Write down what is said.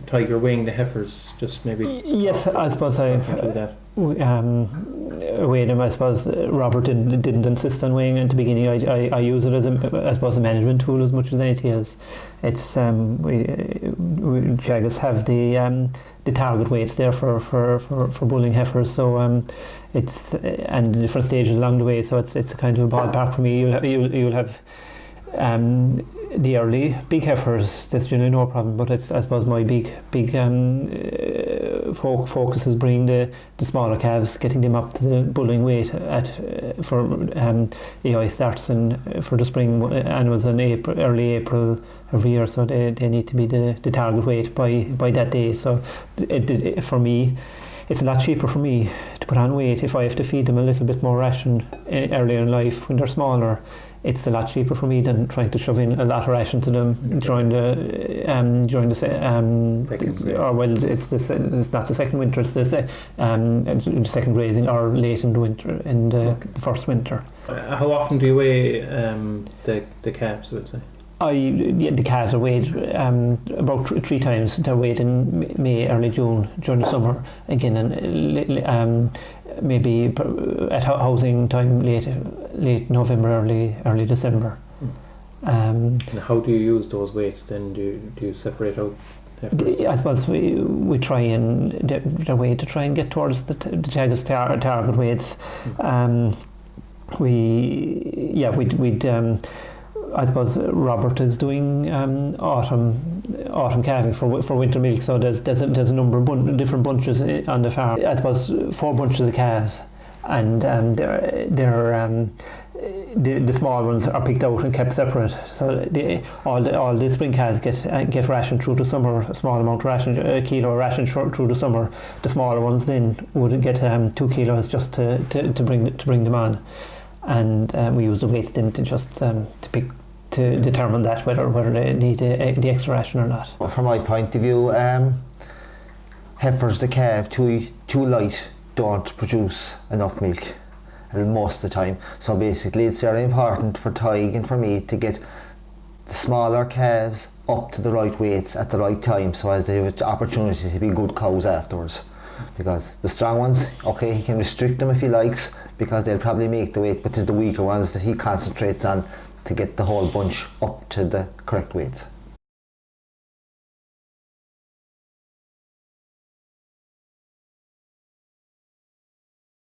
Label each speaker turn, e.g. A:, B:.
A: Tiger weighing the heifers, just maybe.
B: Yes, I suppose I've weighed them. I suppose Robert didn't insist on weighing at the beginning. I use it as I suppose a management tool as much as anything else. It's we Teagasc have the target weights there for bulling heifers, so it's and different stages along the way. So it's a kind of a ballpark for me. You'll have the early big heifers, that's generally no problem, but it's, I suppose my big focus is bringing the smaller calves, getting them up to the bulling weight for EI starts for the spring animals in early April every year, so they need to be the target weight by that day. So for me, it's a lot cheaper for me to put on weight if I have to feed them a little bit more ration earlier in life when they're smaller. It's a lot cheaper for me than trying to shove in a lot of ration to them during the it's not the second winter, it's the second grazing or late in the winter, in the first winter.
A: How often do you weigh the calves, I would say?
B: The calves are weighed about 3 times. They're weighed in May, early June during the summer again, and maybe at housing time late November, early December.
A: And how do you use those weights then? Do you separate out heifers?
B: I suppose we try and the way to try and get towards the Teagasc target weights. We'd I suppose Robert is doing autumn calving for winter milk, so there's a number of different bunches on the farm. I suppose 4 bunches of calves, and they're the small ones are picked out and kept separate. So all the spring calves get ration through the summer, a small amount of ration, a kilo of ration through the summer. The smaller ones then would get 2 kilos just to bring them on, and we use the weights then to just to determine that whether they need the extra ration or not.
C: From my point of view, heifers, the calf, too light, don't produce enough milk most of the time. So basically it's very important for Tig and for me to get the smaller calves up to the right weights at the right time, so as they have the opportunity to be good cows afterwards. Because the strong ones, okay, he can restrict them if he likes, because they'll probably make the weight, but it's the weaker ones that he concentrates on to get the whole bunch up to the correct weights.